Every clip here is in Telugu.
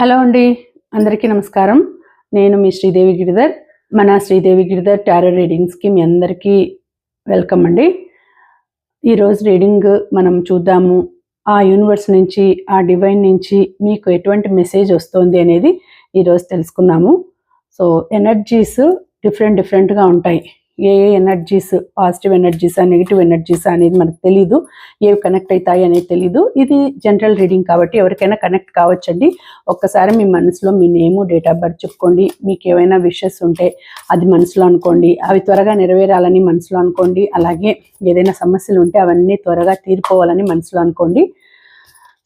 హలో అండి, అందరికీ నమస్కారం. నేను మీ శ్రీదేవి గిరిధర్. మన శ్రీదేవి గిరిధర్ టారో రీడింగ్స్కి మీ అందరికీ వెల్కమ్ అండి. ఈరోజు రీడింగ్ మనం చూద్దాము. ఆ యూనివర్స్ నుంచి, ఆ డివైన్ నుంచి మీకు ఎటువంటి మెసేజ్ వస్తుంది అనేది ఈరోజు తెలుసుకుందాము. సో ఎనర్జీస్ డిఫరెంట్గా ఉంటాయి. ఏ ఎనర్జీస్ పాజిటివ్ ఎనర్జీసా నెగిటివ్ ఎనర్జీసా అనేది మనకు తెలీదు. ఏవి కనెక్ట్ అవుతాయి అనేది తెలీదు. ఇది జనరల్ రీడింగ్ కాబట్టి ఎవరికైనా కనెక్ట్ కావచ్చండి. ఒక్కసారి మీ మనసులో మీ నేము, డేట్ ఆఫ్ బర్త్ చెప్పుకోండి. మీకు ఏమైనా విషెస్ ఉంటే అది మనసులో అనుకోండి. అవి త్వరగా నెరవేరాలని మనసులో అనుకోండి. అలాగే ఏదైనా సమస్యలు ఉంటే అవన్నీ త్వరగా తీరిపోవాలని మనసులో అనుకోండి.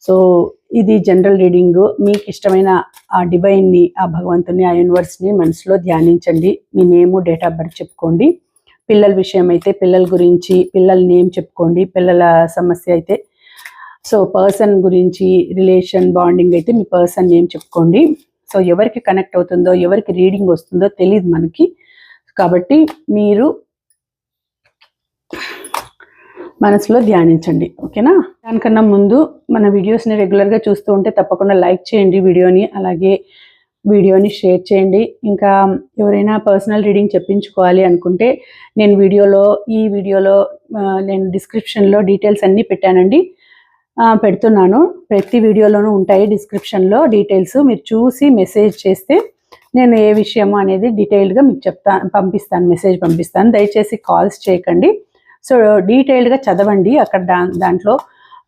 సో ఇది జనరల్ రీడింగ్. మీకు ఇష్టమైన ఆ డివైన్ని, ఆ భగవంతుని, ఆ యూనివర్స్ని మనసులో ధ్యానించండి. మీ నేము, డేట్ ఆఫ్ బర్త్ చెప్పుకోండి. పిల్లల విషయం అయితే పిల్లల గురించి, పిల్లల నేమ్ చెప్పుకోండి. పిల్లల సమస్య అయితే, సో పర్సన్ గురించి, రిలేషన్ బాండింగ్ అయితే మీ పర్సన్ నేమ్ చెప్పుకోండి. సో ఎవరికి కనెక్ట్ అవుతుందో, ఎవరికి రీడింగ్ వస్తుందో తెలియదు మనకి. కాబట్టి మీరు మనసులో ధ్యానించండి, ఓకేనా? దానికన్నా ముందు మన వీడియోస్ని రెగ్యులర్గా చూస్తూ ఉంటే తప్పకుండా లైక్ చేయండి వీడియోని, అలాగే వీడియోని షేర్ చేయండి. ఇంకా ఎవరైనా పర్సనల్ రీడింగ్ చెప్పించుకోవాలి అనుకుంటే నేను ఈ వీడియోలో నేను డిస్క్రిప్షన్లో డీటెయిల్స్ అన్నీ పెట్టానండి, పెడుతున్నాను. ప్రతి వీడియోలోనూ ఉంటాయి డిస్క్రిప్షన్లో డీటెయిల్స్. మీరు చూసి మెసేజ్ చేస్తే నేను ఏ విషయమో అనేది డీటెయిల్డ్గా మీకు మెసేజ్ పంపిస్తాను. దయచేసి కాల్స్ చేయకండి. సో డీటెయిల్డ్గా చదవండి. అక్కడ దాంట్లో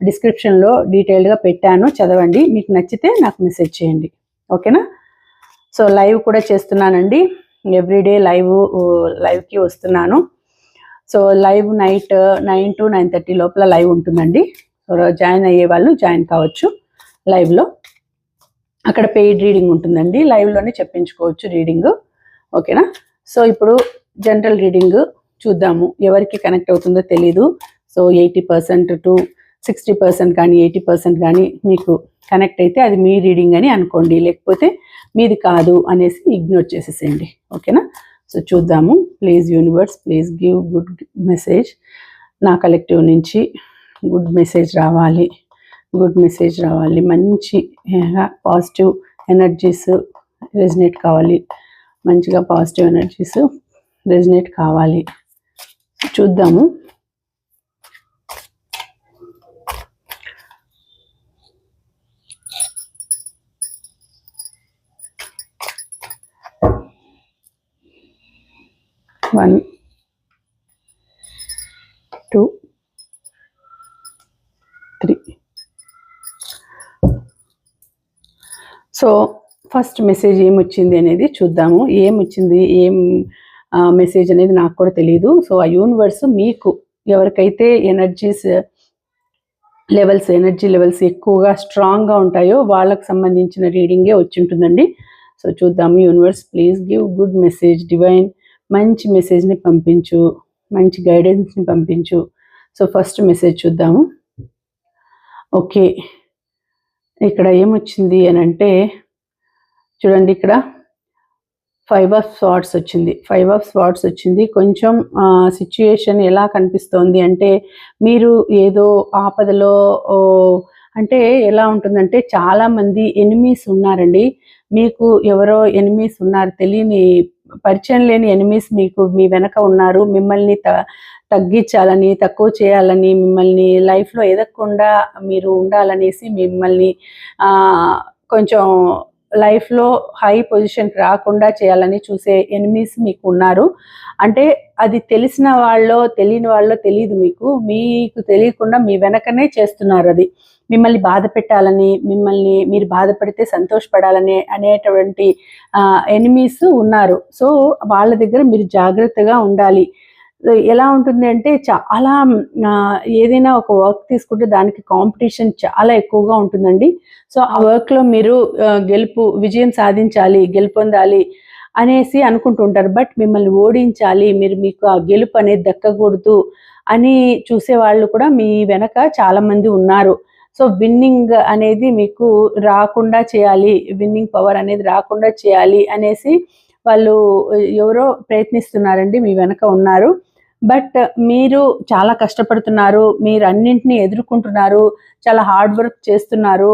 డిస్క్రిప్షన్లో డీటెయిల్డ్గా పెట్టాను, చదవండి. మీకు నచ్చితే నాకు మెసేజ్ చేయండి, ఓకేనా? సో లైవ్ కూడా చేస్తున్నానండి. ఎవ్రీడే లైవ్కి వస్తున్నాను. సో లైవ్ నైట్ 9 to 9:30 లోపల లైవ్ ఉంటుందండి. సో జాయిన్ అయ్యే వాళ్ళు జాయిన్ కావచ్చు లైవ్లో. అక్కడ పెయిడ్ రీడింగ్ ఉంటుందండి, లైవ్లోనే చెప్పించుకోవచ్చు రీడింగ్, ఓకేనా? సో ఇప్పుడు జనరల్ రీడింగ్ చూద్దాము. ఎవరికి కనెక్ట్ అవుతుందో తెలీదు. సో 80% to 60% కానీ 80% కానీ మీకు కనెక్ట్ అయితే అది మీ రీడింగ్ అని అనుకోండి, లేకపోతే మీది కాదు అనేసి ఇగ్నోర్ చేసేసేయండి, ఓకేనా? సో చూద్దాము. Please universe, please give good message. నా కలెక్టివ్ నుంచి గుడ్ మెసేజ్ రావాలి, మంచి పాజిటివ్ ఎనర్జీస్ రెజినేట్ కావాలి, మంచిగా పాజిటివ్ ఎనర్జీస్ రెజినేట్ కావాలి. చూద్దాము. One, 2, 3. సో ఫస్ట్ మెసేజ్ ఏమొచ్చింది అనేది చూద్దాము. ఏమొచ్చింది, మెసేజ్ అనేది నాకు కూడా తెలియదు. సో ఆ యూనివర్స్ మీకు ఎవరికైతే ఎనర్జీ లెవెల్స్ ఎక్కువగా స్ట్రాంగ్గా ఉంటాయో వాళ్ళకు సంబంధించిన రీడింగే వచ్చి ఉంటుందండి. సో చూద్దాము. Universe please give good message. Divine మంచి మెసేజ్ని పంపించు, మంచి గైడెన్స్ని పంపించు. సో ఫస్ట్ మెసేజ్ చూద్దాము. ఓకే, ఇక్కడ ఏమొచ్చింది అని అంటే చూడండి, ఇక్కడ 5 of Swords వచ్చింది. కొంచెం సిచ్యుయేషన్ ఎలా కనిపిస్తోంది అంటే మీరు ఏదో ఆపదలో, అంటే ఎలా ఉంటుందంటే చాలామంది ఎనిమీస్ ఉన్నారండి. మీకు ఎవరో ఎనిమీస్ ఉన్నారు, తెలియని పరిచయం లేని ఎనిమీస్ మీకు మీ వెనక ఉన్నారు. మిమ్మల్ని తగ్గించాలని, తక్కువ చేయాలని, మిమ్మల్ని లైఫ్లో ఎదగకుండా మీరు ఉండాలనేసి, మిమ్మల్ని కొంచెం లైఫ్లో హై పొజిషన్కి రాకుండా చేయాలని చూసే ఎనిమీస్ మీకు ఉన్నారు. అంటే అది తెలిసిన వాళ్ళో తెలియని వాళ్ళో తెలియదు. మీకు తెలియకుండా మీ వెనకనే చేస్తున్నారు. అది మిమ్మల్ని బాధ పెట్టాలని, మీరు బాధపడితే సంతోషపడాలని అనేటువంటి ఎనిమీస్ ఉన్నారు. సో వాళ్ళ దగ్గర మీరు జాగ్రత్తగా ఉండాలి. ఎలా ఉంటుంది అంటే చాలా ఏదైనా ఒక వర్క్ తీసుకుంటే దానికి కాంపిటీషన్ చాలా ఎక్కువగా ఉంటుందండి. సో ఆ వర్క్లో మీరు విజయం సాధించాలి, గెలుపొందాలి అనేసి అనుకుంటుంటారు. బట్ మిమ్మల్ని ఓడించాలి, మీకు ఆ గెలుపు అనేది దక్కకూడదు అని చూసే వాళ్ళు కూడా మీ వెనక చాలామంది ఉన్నారు. సో విన్నింగ్ అనేది మీకు రాకుండా చేయాలి, విన్నింగ్ పవర్ అనేది రాకుండా చేయాలి అనేసి వాళ్ళు ఎవరో ప్రయత్నిస్తున్నారండి, మీ వెనక ఉన్నారు. బట్ మీరు చాలా కష్టపడుతున్నారు, మీరు అన్నింటినీ ఎదుర్కొంటున్నారు, చాలా హార్డ్ వర్క్ చేస్తున్నారు.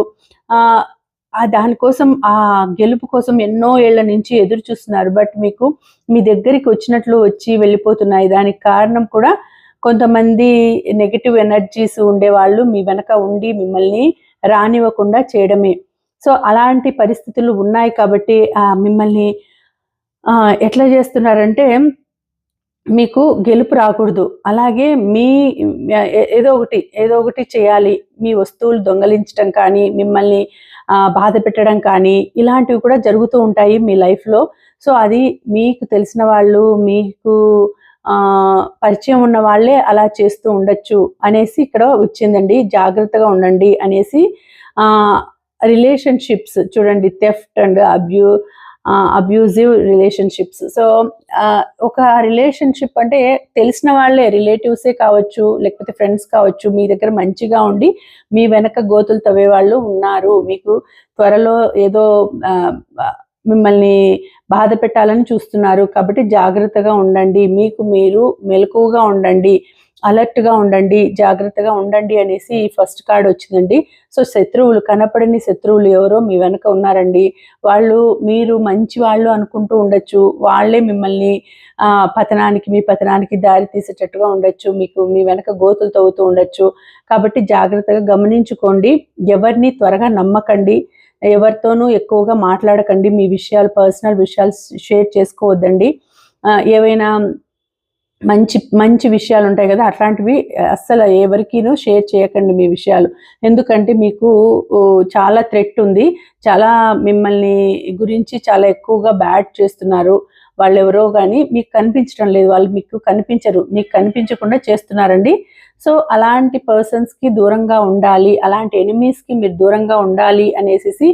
దానికోసం ఆ గెలుపు కోసం ఎన్నో ఏళ్ల నుంచి ఎదురు చూస్తున్నారు. బట్ మీకు మీ దగ్గరికి వచ్చినట్లు వచ్చి వెళ్ళిపోతున్నాయి. దానికి కారణం కూడా కొంతమంది నెగెటివ్ ఎనర్జీస్ ఉండేవాళ్ళు మీ వెనక ఉండి మిమ్మల్ని రానివ్వకుండా చేయడమే. సో అలాంటి పరిస్థితులు ఉన్నాయి కాబట్టి మిమ్మల్ని ఎట్లా చేస్తున్నారంటే మీకు గెలుపు రాకూడదు. అలాగే మీ ఏదో ఒకటి చేయాలి. మీ వస్తువులు దొంగలించడం కానీ, మిమ్మల్ని బాధ పెట్టడం కానీ, ఇలాంటివి కూడా జరుగుతూ ఉంటాయి మీ లైఫ్‌లో. సో అది మీకు తెలిసిన వాళ్ళు, మీకు పరిచయం ఉన్న వాళ్ళే అలా చేస్తూ ఉండొచ్చు అనేసి ఇక్కడ వచ్చిందండి. జాగ్రత్తగా ఉండండి అనేసి. రిలేషన్‌షిప్స్ చూడండి, theft and abusive relationships. So ఒక రిలేషన్‌షిప్ అంటే తెలిసిన వాళ్ళే, రిలేటివ్సే కావచ్చు, లేకపోతే ఫ్రెండ్స్ కావచ్చు, మీ దగ్గర మంచిగా ఉండి మీ వెనక గోతులు తవ్వేవాళ్ళు ఉన్నారు. మీకు త్వరలో ఏదో మిమ్మల్ని బాధ పెట్టాలని చూస్తున్నారు. కాబట్టి జాగ్రత్తగా ఉండండి. మీకు మీరు మెలకువగా ఉండండి, అలర్ట్‌గా ఉండండి, జాగ్రత్తగా ఉండండి అనేసి ఈ ఫస్ట్ కార్డ్ వచ్చిందండి. సో శత్రువులు, కనపడని శత్రువులు ఎవరో మీ వెనక ఉన్నారండి. వాళ్ళు మీరు మంచి వాళ్ళు అనుకుంటూ ఉండొచ్చు. వాళ్ళే మిమ్మల్ని మీ పతనానికి దారి తీసేటట్టుగా ఉండొచ్చు. మీకు మీ వెనక గోతులు తవ్వుతూ ఉండొచ్చు. కాబట్టి జాగ్రత్తగా గమనించుకోండి. ఎవరిని త్వరగా నమ్మకండి. ఎవరితోనూ ఎక్కువగా మాట్లాడకండి. మీ విషయాలు, పర్సనల్ విషయాలు షేర్ చేసుకోవద్దండి. ఏవైనా మంచి విషయాలు ఉంటాయి కదా, అట్లాంటివి అస్సలు ఎవరికీను షేర్ చేయకండి మీ విషయాలు. ఎందుకంటే మీకు చాలా థ్రెట్ ఉంది. చాలా మిమ్మల్ని గురించి చాలా ఎక్కువగా బ్యాడ్ చేస్తున్నారు. వాళ్ళెవరో కానీ మీకు కనిపించడం లేదు. వాళ్ళు మీకు కనిపించరు. మీకు కనిపించకుండా చేస్తున్నారండి. సో అలాంటి పర్సన్స్కి దూరంగా ఉండాలి, అలాంటి ఎనిమీస్కి మీరు దూరంగా ఉండాలి అనేసి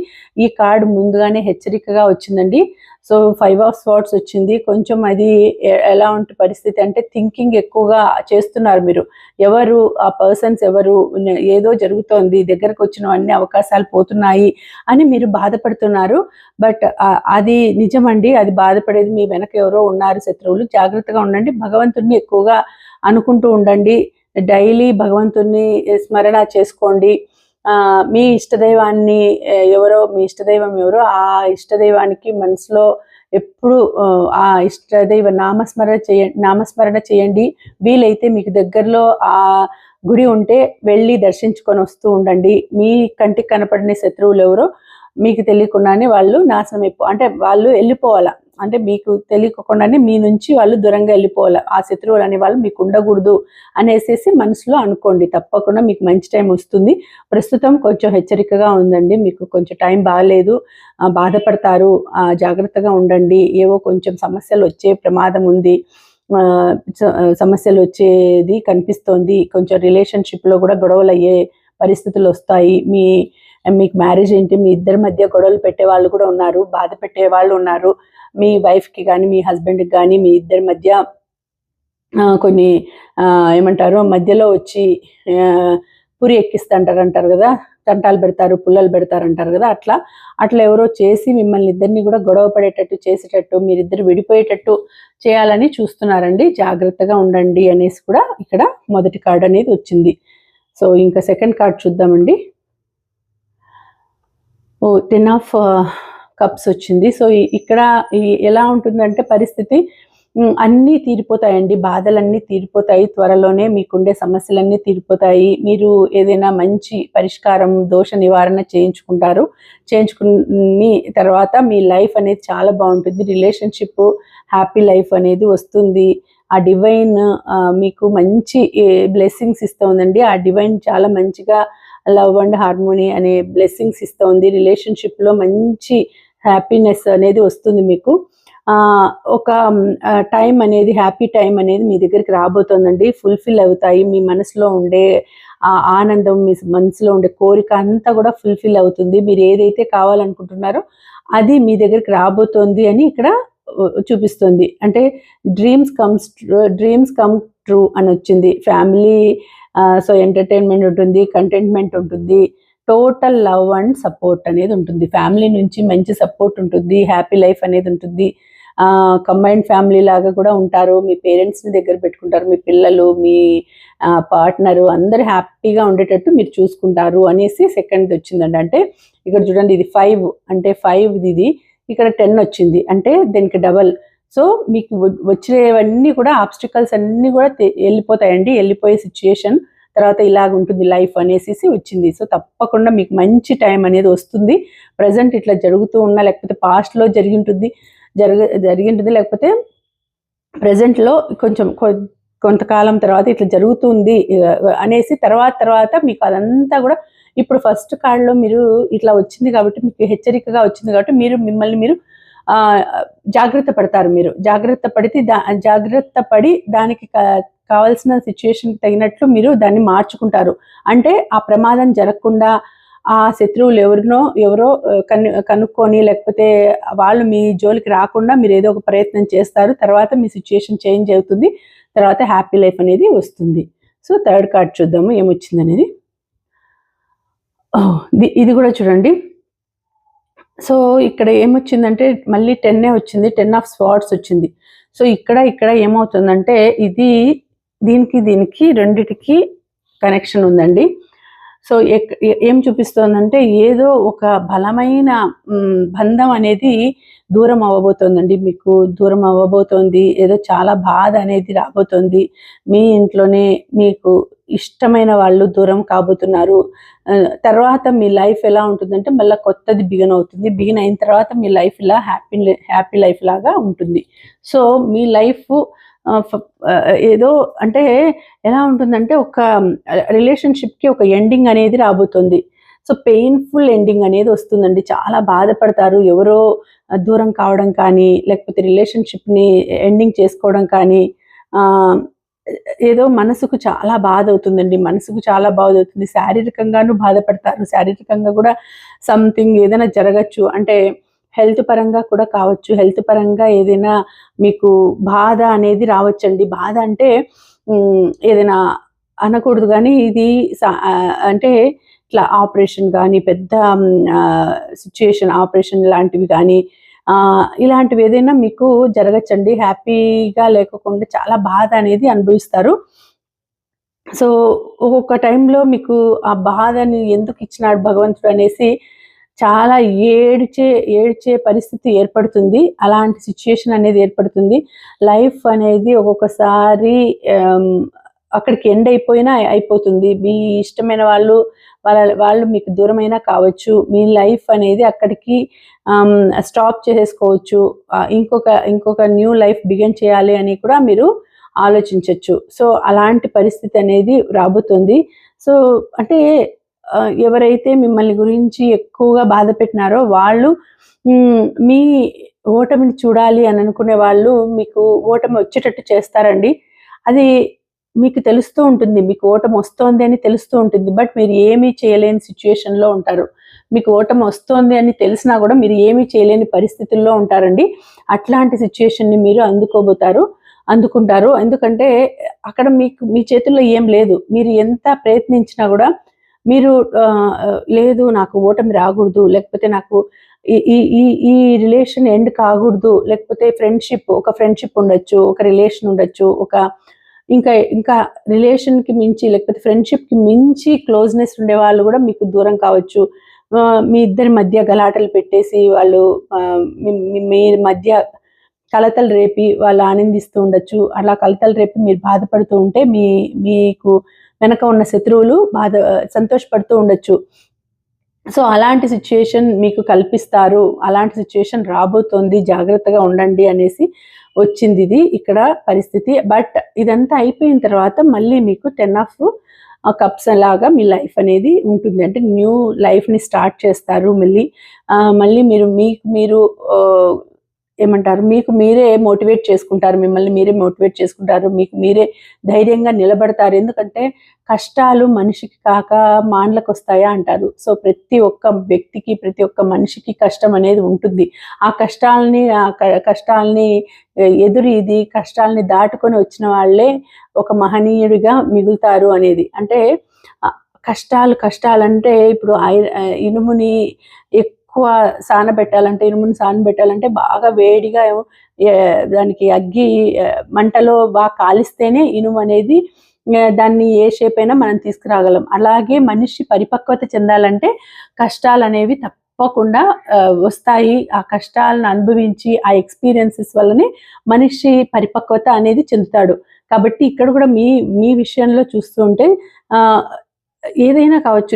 ఈ కార్డు ముందుగానే హెచ్చరికగా వచ్చిందండి. సో 5 ఆఫ్ స్వార్డ్స్ వచ్చింది. కొంచెం అది ఎలా ఉంటే పరిస్థితి అంటే థింకింగ్ ఎక్కువగా చేస్తున్నారు మీరు. ఎవరు ఆ పర్సన్స్, ఎవరు, ఏదో జరుగుతోంది, దగ్గరకు వచ్చిన అన్ని అవకాశాలు పోతున్నాయి అని మీరు బాధపడుతున్నారు. బట్ అది నిజమండి. అది బాధపడేది మీ వెనక ఎవరో ఉన్నారు శత్రువులు. జాగ్రత్తగా ఉండండి. భగవంతుడిని ఎక్కువగా అనుకుంటూ ఉండండి. డైలీ భగవంతుడిని స్మరణ చేసుకోండి. మీ ఇష్టదైవాన్ని మీ ఇష్టదైవం ఎవరో ఆ ఇష్టదైవానికి మనసులో ఎప్పుడు ఆ ఇష్టదైవ నామస్మరణ చేయండి. వీలైతే మీకు దగ్గరలో ఆ గుడి ఉంటే వెళ్ళి దర్శించుకొని వస్తూ ఉండండి. మీ కంటికి కనపడిన శత్రువులు ఎవరో మీకు తెలియకుండానే వాళ్ళు అంటే వాళ్ళు వెళ్ళిపోవాలా, అంటే మీకు తెలియకుండానే మీ నుంచి వాళ్ళు దూరంగా వెళ్ళిపోవాలి. ఆ శత్రువులు అనే వాళ్ళు మీకు ఉండకూడదు అనేసి మనసులో అనుకోండి. తప్పకుండా మీకు మంచి టైం వస్తుంది. ప్రస్తుతం కొంచెం హెచ్చరికగా ఉందండి. మీకు కొంచెం టైం బాగాలేదు, బాధపడతారు. జాగ్రత్తగా ఉండండి. ఏవో కొంచెం సమస్యలు వచ్చే ప్రమాదం ఉంది. సమస్యలు వచ్చేది కనిపిస్తోంది. కొంచెం రిలేషన్షిప్లో కూడా గొడవలు అయ్యే పరిస్థితులు వస్తాయి. మీకు మ్యారేజ్ ఏంటి, మీ ఇద్దరి మధ్య గొడవలు పెట్టే వాళ్ళు కూడా ఉన్నారు, బాధ పెట్టే వాళ్ళు ఉన్నారు. మీ వైఫ్కి కానీ మీ హస్బెండ్కి కానీ మీ ఇద్దరి మధ్య కొన్ని ఏమంటారు, మధ్యలో వచ్చి పురి ఎక్కిస్తుంటారు కదా, తంటాలు పెడతారు, పుల్లలు పెడతారు అంటారు కదా, అట్లా ఎవరో చేసి మిమ్మల్ని ఇద్దరిని కూడా గొడవ పడేటట్టు చేసేటట్టు, మీరిద్దరు విడిపోయేటట్టు చేయాలని చూస్తున్నారండి. జాగ్రత్తగా ఉండండి అనేసి కూడా ఇక్కడ మొదటి కార్డ్ అనేది వచ్చింది. సో ఇంకా సెకండ్ కార్డ్ చూద్దామండి. 10 ఆఫ్ కప్స్ వచ్చింది. సో ఇక్కడ ఎలా ఉంటుందంటే పరిస్థితి, అన్నీ తీరిపోతాయండి. బాధలన్నీ తీరిపోతాయి త్వరలోనే. మీకుండే సమస్యలన్నీ తీరిపోతాయి. మీరు ఏదైనా మంచి పరిష్కారం, దోష నివారణ చేయించుకుని తర్వాత మీ లైఫ్ అనేది చాలా బాగుంటుంది. రిలేషన్షిప్, హ్యాపీ లైఫ్ అనేది వస్తుంది. ఆ డివైన్ మీకు మంచి బ్లెస్సింగ్స్ ఇస్తుందండి. ఆ డివైన్ చాలా మంచిగా లవ్ అండ్ హార్మోనీ అనే బ్లెస్సింగ్స్ ఇస్తుంది. రిలేషన్షిప్లో మంచి హ్యాపీనెస్ అనేది వస్తుంది. మీకు ఒక టైం అనేది, హ్యాపీ టైం అనేది మీ దగ్గరికి రాబోతోందండి. ఫుల్ఫిల్ అవుతాయి. మీ మనసులో ఉండే ఆనందం, మీ మనసులో ఉండే కోరిక అంతా కూడా ఫుల్ఫిల్ అవుతుంది. మీరు ఏదైతే కావాలనుకుంటున్నారో అది మీ దగ్గరికి రాబోతోంది అని ఇక్కడ చూపిస్తుంది. అంటే డ్రీమ్స్ కమ్ ట్రూ అని వచ్చింది. ఫ్యామిలీ, సో ఎంటర్టైన్మెంట్ ఉంటుంది, కంటెంట్మెంట్ ఉంటుంది, టోటల్ లవ్ అండ్ సపోర్ట్ అనేది ఉంటుంది. ఫ్యామిలీ నుంచి మంచి సపోర్ట్ ఉంటుంది, హ్యాపీ లైఫ్ అనేది ఉంటుంది. కంబైన్డ్ ఫ్యామిలీ లాగా కూడా ఉంటారు, మీ పేరెంట్స్ని దగ్గర పెట్టుకుంటారు, మీ పిల్లలు, మీ పార్ట్నరు అందరు హ్యాపీగా ఉండేటట్టు మీరు చూసుకుంటారు అనేసి సెకండ్ది వచ్చిందండి. అంటే ఇక్కడ చూడండి, ఇది 5 అంటే 5 ఇది, ఇక్కడ 10 వచ్చింది అంటే దీనికి డబల్. సో మీకు వచ్చేవన్నీ కూడా ఆబ్స్టికల్స్ అన్నీ కూడా వెళ్ళిపోతాయండి, వెళ్ళిపోయే సిచ్యుయేషన్ తర్వాత ఇలాగ ఉంటుంది లైఫ్ అనేసి వచ్చింది. సో తప్పకుండా మీకు మంచి టైం అనేది వస్తుంది. ప్రజెంట్ ఇట్లా జరుగుతూ ఉన్నా, లేకపోతే పాస్ట్లో జరిగింటుంది, లేకపోతే ప్రజెంట్లో కొంచెం కొంతకాలం తర్వాత ఇట్లా జరుగుతుంది అనేసి తర్వాత మీకు అదంతా కూడా ఇప్పుడు ఫస్ట్ కార్డులో మీరు ఇట్లా వచ్చింది కాబట్టి, మీకు హెచ్చరికగా వచ్చింది కాబట్టి మిమ్మల్ని మీరు జాగ్రత్త పడతారు. మీరు జాగ్రత్త పడి దానికి కావాల్సిన సిచ్యుయేషన్కి తగినట్లు మీరు దాన్ని మార్చుకుంటారు. అంటే ఆ ప్రమాదం జరగకుండా ఆ శత్రువులు ఎవరో కనుక్కొని, లేకపోతే వాళ్ళు మీ జోలికి రాకుండా మీరు ఏదో ఒక ప్రయత్నం చేస్తారు. తర్వాత మీ సిచ్యుయేషన్ చేంజ్ అవుతుంది, తర్వాత హ్యాపీ లైఫ్ అనేది వస్తుంది. సో థర్డ్ కార్డ్ చూద్దాము ఏమొచ్చింది అనేది. ఇది కూడా చూడండి. సో ఇక్కడ ఏమొచ్చిందంటే మళ్ళీ 10 వచ్చింది, 10 ఆఫ్ స్వార్డ్స్ వచ్చింది. సో ఇక్కడ ఏమవుతుందంటే ఇది దీనికి రెండిటికి కనెక్షన్ ఉందండి. సో ఏం చూపిస్తోందంటే ఏదో ఒక బలమైన బంధం అనేది దూరం అవ్వబోతోందండి, మీకు దూరం అవ్వబోతోంది. ఏదో చాలా బాధ అనేది రాబోతోంది. మీ ఇంట్లోనే మీకు ఇష్టమైన వాళ్ళు దూరం కాబోతున్నారు. తర్వాత మీ లైఫ్ ఎలా ఉంటుందంటే మళ్ళీ కొత్తది బిగిన్ అవుతుంది. బిగిన్ అయిన తర్వాత మీ లైఫ్ ఇలా హ్యాపీ లైఫ్ లాగా ఉంటుంది. సో మీ లైఫ్ ఏదో అంటే ఎలా ఉంటుందంటే ఒక రిలేషన్షిప్కి ఒక ఎండింగ్ అనేది రాబోతుంది. సో పెయిన్ఫుల్ ఎండింగ్ అనేది వస్తుందండి. చాలా బాధపడతారు, ఎవరో దూరం కావడం కానీ, లేకపోతే రిలేషన్షిప్ని ఎండింగ్ చేసుకోవడం కానీ, ఏదో మనసుకు చాలా బాధ అవుతుందండి, మనసుకు చాలా బాధ అవుతుంది. శారీరకంగానూ బాధపడతారు, శారీరకంగా కూడా సంథింగ్ ఏదైనా జరగచ్చు, అంటే హెల్త్ పరంగా కూడా కావచ్చు. హెల్త్ పరంగా ఏదైనా మీకు బాధ అనేది రావచ్చండి. బాధ అంటే ఏదైనా అనకూడదు కానీ ఇది అంటే ఇట్లా ఆపరేషన్ కానీ, పెద్ద సిచ్యుయేషన్ ఆపరేషన్ లాంటివి కానీ, ఇలాంటివి ఏదైనా మీకు జరగచ్చండి. హ్యాపీగా లేకుండా చాలా బాధ అనేది అనుభవిస్తారు. సో ఒక్కొక్క టైంలో మీకు ఆ బాధని ఎందుకు ఇచ్చినాడు భగవంతుడు అనేసి చాలా ఏడ్చే పరిస్థితి ఏర్పడుతుంది. అలాంటి సిచ్యుయేషన్ అనేది ఏర్పడుతుంది. లైఫ్ అనేది ఒక్కొక్కసారి అక్కడికి ఎండ్ అయిపోతుంది. మీ ఇష్టమైన వాళ్ళు మీకు దూరమైనా కావచ్చు. మీ లైఫ్ అనేది అక్కడికి స్టాప్ చేసేసుకోవచ్చు. ఇంకొక న్యూ లైఫ్ బిగిన్ చేయాలి అని కూడా మీరు ఆలోచించవచ్చు. సో అలాంటి పరిస్థితి అనేది రాబోతుంది. సో అంటే ఎవరైతే మిమ్మల్ని గురించి ఎక్కువగా బాధ పెట్టినారో వాళ్ళు మీ ఓటమిని చూడాలి అని అనుకునే వాళ్ళు మీకు ఓటమి వచ్చేటట్టు చేస్తారండి. అది మీకు తెలుస్తూ ఉంటుంది, మీకు ఓటమి వస్తోంది అని తెలుస్తూ ఉంటుంది. బట్ మీరు ఏమీ చేయలేని సిచ్యుయేషన్లో ఉంటారు. మీకు ఓటమి వస్తోంది అని తెలిసినా కూడా మీరు ఏమీ చేయలేని పరిస్థితుల్లో ఉంటారండి. అట్లాంటి సిచ్యుయేషన్ని మీరు అందుకుంటారు. ఎందుకంటే అక్కడ మీ చేతుల్లో ఏం లేదు. మీరు ఎంత ప్రయత్నించినా కూడా మీరు లేదు నాకు ఓటమి రాకూడదు, లేకపోతే నాకు ఈ రిలేషన్ ఎండ్ కాకూడదు, లేకపోతే ఒక ఫ్రెండ్షిప్ ఉండొచ్చు, ఒక రిలేషన్ ఉండొచ్చు, ఇంకా రిలేషన్కి మించి లేకపోతే ఫ్రెండ్షిప్కి మించి క్లోజ్నెస్ ఉండే వాళ్ళు కూడా మీకు దూరం కావచ్చు. మీ ఇద్దరి మధ్య గలాటలు పెట్టేసి వాళ్ళు మీ మధ్య కలతలు రేపి వాళ్ళు ఆనందిస్తూ ఉండొచ్చు. అలా కలతలు రేపి మీరు బాధపడుతూ ఉంటే మీకు వెనక ఉన్న శత్రువులు సంతోషపడుతూ ఉండొచ్చు. సో అలాంటి సిచ్యుయేషన్ మీకు కల్పిస్తారు. అలాంటి సిచ్యుయేషన్ రాబోతోంది, జాగ్రత్తగా ఉండండి అనేసి వచ్చింది ఇది ఇక్కడ పరిస్థితి. బట్ ఇదంతా అయిపోయిన తర్వాత మళ్ళీ మీకు 10 ఆఫ్ కప్స్ లాగా మీ లైఫ్ అనేది ఉంటుంది. అంటే న్యూ లైఫ్ని స్టార్ట్ చేస్తారు. మళ్ళీ మీరు ఏమంటారు, మీకు మీరే మోటివేట్ చేసుకుంటారు, మిమ్మల్ని మీరే మోటివేట్ చేసుకుంటారు, మీకు మీరే ధైర్యంగా నిలబడతారు. ఎందుకంటే కష్టాలు మనిషికి కాక మానలకు వస్తాయా అంటారు. సో ప్రతి ఒక్క వ్యక్తికి, ప్రతి ఒక్క మనిషికి కష్టం అనేది ఉంటుంది. ఆ కష్టాలని ఎదురీది కష్టాలని దాటుకొని వచ్చిన వాళ్ళే ఒక మహనీయుడిగా మిగులుతారు అనేది. అంటే కష్టాలంటే ఇప్పుడు ఇనుముని ఎక్కువ సానబెట్టాలంటే, ఇనుముని సానబెట్టాలంటే బాగా వేడిగా దానికి అగ్గి మంటలో బాగా కాలిస్తేనే ఇనుము అనేది దాన్ని ఏ షేప్ అయినా మనం తీసుకురాగలం. అలాగే మనిషి పరిపక్వత చెందాలంటే కష్టాలనేవి తప్పకుండా వస్తాయి. ఆ కష్టాలను అనుభవించి ఆ ఎక్స్‌పీరియన్సెస్ వల్లనే మనిషి పరిపక్వత అనేది చెందుతాడు. కాబట్టి ఇక్కడ కూడా మీ విషయంలో చూస్తూ ఉంటే ఆహ్, ఏదైనా కావచ్చు,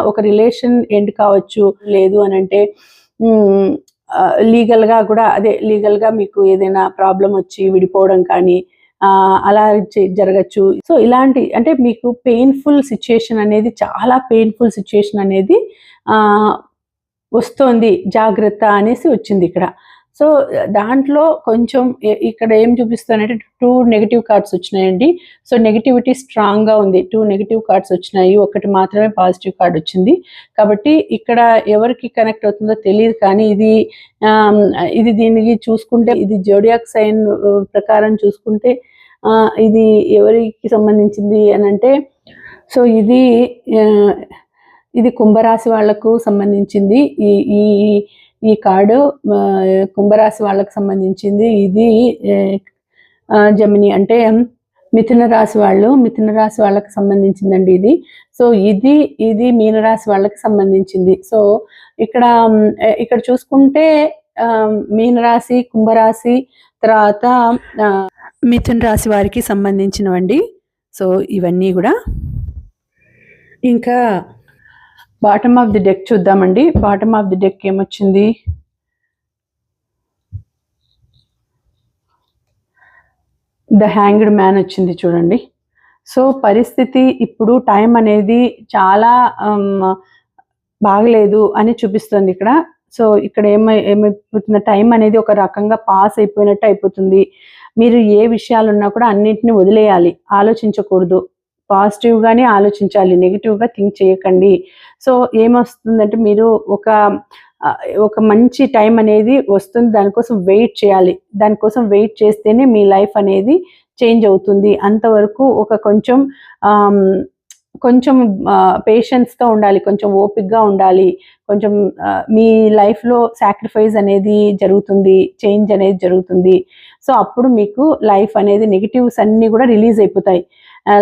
ఒక రిలేషన్ ఎండ్ కావచ్చు. లేదు అనంటే హ్మ్. లీగల్‌గా కూడా లీగల్‌గా మీకు ఏదైనా ప్రాబ్లమ్ వచ్చి విడిపోవడం కానీ అలా జరగచ్చు. సో, ఇలాంటి అంటే మీకు పెయిన్‌ఫుల్ సిట్యుయేషన్ అనేది, చాలా పెయిన్‌ఫుల్ సిట్యుయేషన్ అనేది ఆహ్, వస్తోంది. జాగ్రత్త అనేసి వచ్చిందిక్కడ. సో, దాంట్లో కొంచెం ఇక్కడ ఏం చూపిస్తానంటే 2 నెగెటివ్ కార్డ్స్ వచ్చినాయండి. సో, నెగటివిటీ స్ట్రాంగ్‌గా ఉంది. 2 నెగెటివ్ కార్డ్స్ వచ్చినాయి. ఒకటి మాత్రమే పాజిటివ్ కార్డ్ వచ్చింది. కాబట్టి ఇక్కడ ఎవరికి కనెక్ట్ అవుతుందో తెలీదు కానీ ఆహ్, ఇది దీనికి చూసుకుంటే ఇది జోడియాక్ సైన్ ప్రకారం చూసుకుంటే ఇది ఎవరికి సంబంధించింది అనంటే, సో, ఆహ్, ఇది కుంభరాశి వాళ్ళకు సంబంధించింది. ఈ ఈ ఈ కార్డు కుంభరాశి వాళ్ళకి సంబంధించింది. ఇది జెమిని అంటే మిథున రాశి వాళ్ళకి సంబంధించిందండి ఇది. సో, ఇది మీనరాశి వాళ్ళకి సంబంధించింది. సో, ఇక్కడ చూసుకుంటే మీనరాశి, కుంభరాశి, తర్వాత మిథున రాశి వారికి సంబంధించినవండి. సో, ఇవన్నీ గూడా. ఇంకా బాటమ్ ఆఫ్ ది డెక్ చూద్దామండి. బాటమ్ ఆఫ్ ది డెక్ ఏమొచ్చింది? ద హ్యాంగ్డ్ మ్యాన్ వచ్చింది చూడండి. సో, పరిస్థితి ఇప్పుడు టైం అనేది చాలా బాగలేదు అని చూపిస్తుంది ఇక్కడ. సో, ఇక్కడ ఏమైపోతుంది, టైం అనేది ఒక రకంగా పాస్ అయిపోయినట్టు అయిపోతుంది. మీరు ఏ విషయాలున్నా కూడా అన్నిటిని వదిలేయాలి. ఆలోచించకూడదు. పాజిటివ్‌గానే ఆలోచించాలి. నెగెటివ్‌గా థింక్ చేయకండి. సో, ఏమొస్తుందంటే మీరు ఒక మంచి టైం అనేది వస్తుంది. దానికోసం వెయిట్ చేయాలి. దానికోసం వెయిట్ చేస్తేనే మీ లైఫ్ అనేది చేంజ్ అవుతుంది. అంతవరకు కొంచెం పేషెన్స్‌గా ఉండాలి. కొంచెం ఓపికగా ఉండాలి. కొంచెం మీ లైఫ్‌లో సాక్రిఫైస్ అనేది జరుగుతుంది. చేంజ్ అనేది జరుగుతుంది. సో, అప్పుడు మీకు లైఫ్ అనేది నెగెటివ్స్ అన్నీ కూడా రిలీజ్ అయిపోతాయి.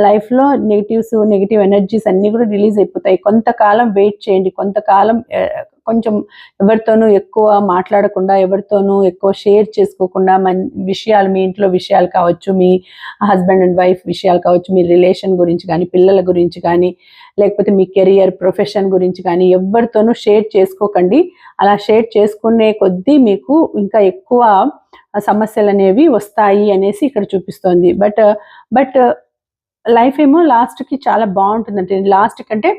లైఫ్‌లో నెగెటివ్ ఎనర్జీస్ అన్నీ కూడా రిలీజ్ అయిపోతాయి. కొంతకాలం వెయిట్ చేయండి. కొంతకాలం కొంచెం ఎవరితోనూ ఎక్కువ మాట్లాడకుండా, ఎవరితోనూ ఎక్కువ షేర్ చేసుకోకుండా, విషయాలు, మీ ఇంట్లో విషయాలు కావచ్చు, మీ హస్బెండ్ అండ్ వైఫ్ విషయాలు కావచ్చు, మీ రిలేషన్ గురించి కానీ, పిల్లల గురించి కానీ, లేకపోతే మీ కెరియర్, ప్రొఫెషన్ గురించి కానీ ఎవరితోనూ షేర్ చేసుకోకండి. అలా షేర్ చేసుకునే కొద్దీ మీకు ఇంకా ఎక్కువ సమస్యలనేవి వస్తాయి అనేసి ఇక్కడ చూపిస్తోంది. బట్ లైఫ్ ఏమో లాస్ట్‌కి చాలా బావుంటుందంటే, లాస్ట్ కంటే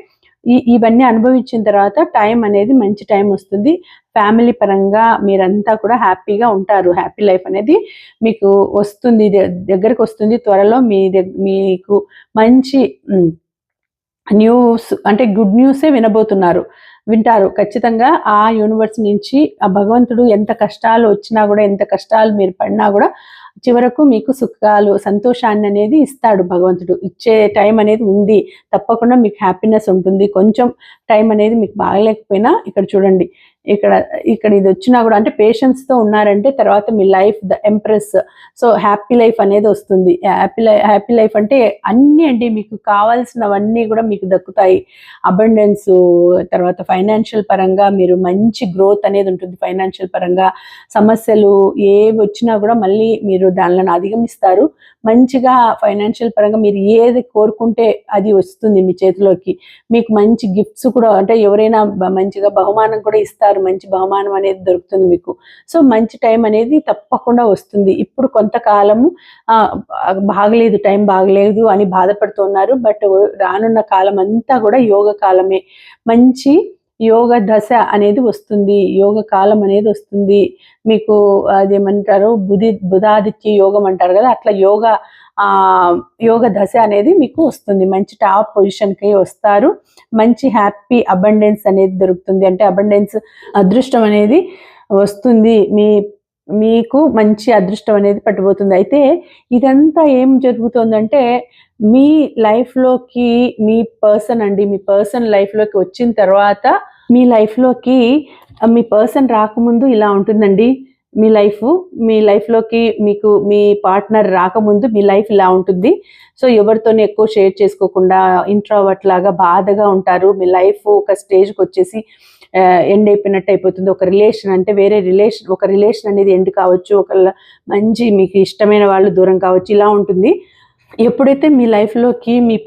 ఇవన్నీ అనుభవించిన తర్వాత టైం అనేది మంచి టైం వస్తుంది. ఫ్యామిలీ పరంగా మీరంతా కూడా హ్యాపీగా ఉంటారు. హ్యాపీ లైఫ్ అనేది మీకు వస్తుంది. దగ్గరికి వస్తుంది త్వరలో. మీకు మంచి న్యూస్ అంటే గుడ్ న్యూసే వింటారు ఖచ్చితంగా. ఆ యూనివర్స్ నుంచి ఆ భగవంతుడు ఎంత కష్టాలు వచ్చినా కూడా, ఎంత కష్టాలు మీరు పడినా కూడా చివరకు మీకు సుఖాలు, సంతోషాన్ని అనేది ఇస్తాడు భగవంతుడు. ఇచ్చే టైం అనేది ఉంది. తప్పకుండా మీకు హ్యాపీనెస్ ఉంటుంది. కొంచెం టైం అనేది మీకు బాగలేకపోయినా ఇక్కడ చూడండి, ఇక్కడ ఇది వచ్చినా కూడా అంటే పేషెన్స్‌తో ఉన్నారంటే తర్వాత మీ life the empress. So, happy life అనేది వస్తుంది. హ్యాపీ లైఫ్ అంటే అన్నీ అండి, మీకు కావాల్సినవన్నీ కూడా మీకు దక్కుతాయి. అబండెన్స్, తర్వాత ఫైనాన్షియల్ పరంగా మీరు మంచి గ్రోత్ అనేది ఉంటుంది. ఫైనాన్షియల్ పరంగా సమస్యలు ఏవి వచ్చినా కూడా మళ్ళీ మీరు దానిలను అధిగమిస్తారు. మంచిగా ఫైనాన్షియల్ పరంగా మీరు ఏది కోరుకుంటే అది వస్తుంది మీ చేతిలోకి. మీకు మంచి గిఫ్ట్స్ కూడా, అంటే ఎవరైనా మంచిగా బహుమానం కూడా ఇస్తారు. మంచి బహుమానం అనేది దొరుకుతుంది మీకు. సో, మంచి టైం అనేది తప్పకుండా వస్తుంది. ఇప్పుడు కొంతకాలము టైం బాగలేదు అని బాధపడుతున్నారు. బట్ రానున్న కాలం అంతా కూడా యోగ కాలమే. మంచి యోగ దశ అనేది వస్తుంది. యోగ కాలం అనేది వస్తుంది. మీకు అదేమంటారు, బుధాదిత్య యోగం అంటారు కదా, అట్లా యోగ దశ అనేది మీకు వస్తుంది. మంచి టాప్ పొజిషన్‌కి వస్తారు. మంచి హ్యాపీ అబండెన్స్ అనేది దొరుకుతుంది. అంటే అదృష్టం అనేది వస్తుంది. మీకు మంచి అదృష్టం అనేది పట్టబోతుంది. అయితే ఇదంతా ఏం జరుగుతుందంటే, మీ లైఫ్‌లోకి మీ పర్సన్ లైఫ్‌లోకి వచ్చిన తర్వాత మీ లైఫ్‌లోకి మీ పర్సన్ రాకముందు ఇలా ఉంటుందండి మీ లైఫ్లోకి మీకు మీ పార్ట్నర్ రాకముందు మీ లైఫ్ ఇలా ఉంటుంది. సో ఎవరితోనే ఎక్కువ షేర్ చేసుకోకుండా ఇంట్రోవర్ట్ లాగా బాధగా ఉంటారు. మీ లైఫ్ ఒక స్టేజ్కి వచ్చేసి ఎండ్ అయిపోయినట్టు అయిపోతుంది. ఒక రిలేషన్ అంటే వేరే రిలేషన్ అనేది ఎండ్ కావచ్చు, ఒక మంచి మీకు ఇష్టమైన వాళ్ళు దూరం కావచ్చు, ఇలా ఉంటుంది. ఎప్పుడైతే మీ లైఫ్లోకి మీ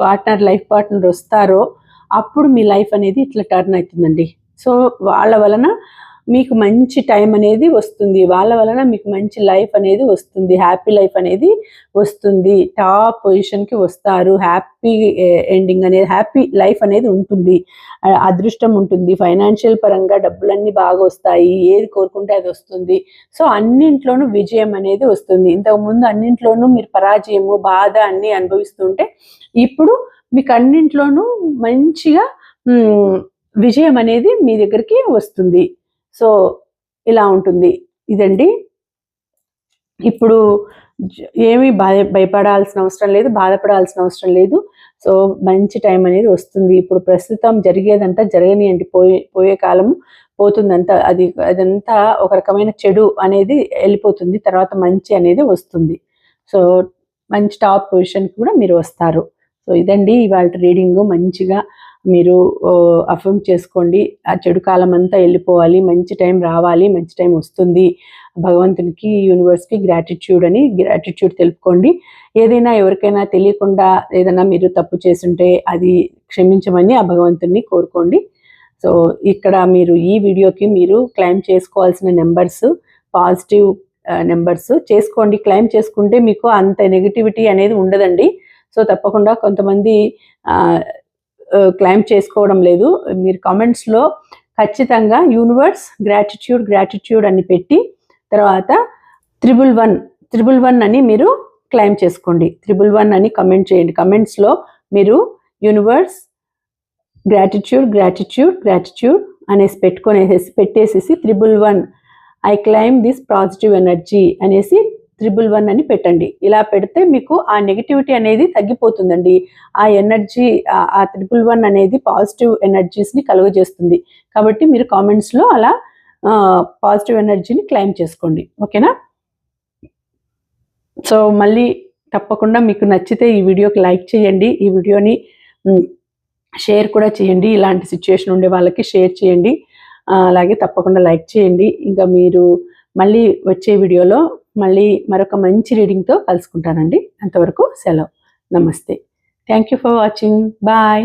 లైఫ్ పార్ట్నర్ వస్తారో అప్పుడు మీ లైఫ్ అనేది ఇట్లా టర్న్ అవుతుందండి. సో వాళ్ళ వలన మీకు మంచి టైం అనేది వస్తుంది, వాళ్ళ వలన మీకు మంచి లైఫ్ అనేది వస్తుంది, హ్యాపీ లైఫ్ అనేది వస్తుంది, టాప్ పొజిషన్కి వస్తారు, హ్యాపీ ఎండింగ్ అనేది, హ్యాపీ లైఫ్ అనేది ఉంటుంది, అదృష్టం ఉంటుంది, ఫైనాన్షియల్ పరంగా డబ్బులన్నీ బాగా వస్తాయి, ఏది కోరుకుంటే అది వస్తుంది. సో అన్నింట్లోనూ విజయం అనేది వస్తుంది. ఇంతకుముందు అన్నింట్లోనూ మీరు పరాజయము బాధ అన్నీ అనుభవిస్తుంటే ఇప్పుడు మీకు అన్నింట్లోనూ మంచిగా విజయం అనేది మీ దగ్గరికి వస్తుంది. సో ఇలా ఉంటుంది ఇదండి. ఇప్పుడు ఏమీ భయపడాల్సిన అవసరం లేదు, బాధపడాల్సిన అవసరం లేదు. సో మంచి టైం అనేది వస్తుంది. ఇప్పుడు ప్రస్తుతం జరిగేదంతా జరగనియండి, పోయే కాలము పోతుందంతా, అదంతా ఒక రకమైన చెడు అనేది వెళ్ళిపోతుంది, తర్వాత మంచి అనేది వస్తుంది. సో మంచి టాప్ పొజిషన్కి కూడా మీరు వస్తారు. సో ఇదండి ఇవాళ రీడింగ్. మంచిగా మీరు అఫర్మ్ చేసుకోండి, ఆ చెడు కాలం అంతా వెళ్ళిపోవాలి, మంచి టైం రావాలి, మంచి టైం వస్తుంది, భగవంతునికి యూనివర్స్కి గ్రాటిట్యూడ్ తెలుపుకోండి. ఏదైనా ఎవరికైనా తెలియకుండా ఏదైనా మీరు తప్పు చేస్తుంటే అది క్షమించమని ఆ భగవంతుని కోరుకోండి. సో ఇక్కడ మీరు ఈ వీడియోకి మీరు క్లైమ్ చేసుకోవాల్సిన నెంబర్స్ పాజిటివ్ నెంబర్స్ చేసుకోండి. క్లైమ్ చేసుకుంటే మీకు అంత నెగిటివిటీ అనేది ఉండదండి. సో తప్పకుండా కొంతమంది క్లైమ్ చేసుకోవడం లేదు. మీరు కామెంట్స్లో ఖచ్చితంగా యూనివర్స్ గ్రాటిట్యూడ్ అని పెట్టి తర్వాత 111 అని మీరు క్లైమ్ చేసుకోండి. 111 అని కమెంట్ చేయండి. కమెంట్స్లో మీరు యూనివర్స్ గ్రాటిట్యూడ్ అనేసి పెట్టేసేసి 111 I claim this positive energy అనేసి 111 అని పెట్టండి. ఇలా పెడితే మీకు ఆ నెగిటివిటీ అనేది తగ్గిపోతుందండి. ఆ ఎనర్జీ, ఆ 111 అనేది పాజిటివ్ ఎనర్జీస్ని కలుగజేస్తుంది. కాబట్టి మీరు కామెంట్స్లో అలా పాజిటివ్ ఎనర్జీని క్లైమ్ చేసుకోండి. ఓకేనా? సో మళ్ళీ తప్పకుండా మీకు నచ్చితే ఈ వీడియోకి లైక్ చేయండి, ఈ వీడియోని షేర్ కూడా చేయండి. ఇలాంటి సిచ్యుయేషన్ ఉండే వాళ్ళకి షేర్ చేయండి. అలాగే తప్పకుండా లైక్ చేయండి. ఇంకా మీరు మళ్ళీ వచ్చే వీడియోలో మళ్ళీ మరొక మంచి రీడింగ్తో కలుసుకుంటానండి. అంతవరకు సెలవు. నమస్తే. Thank you for watching. Bye.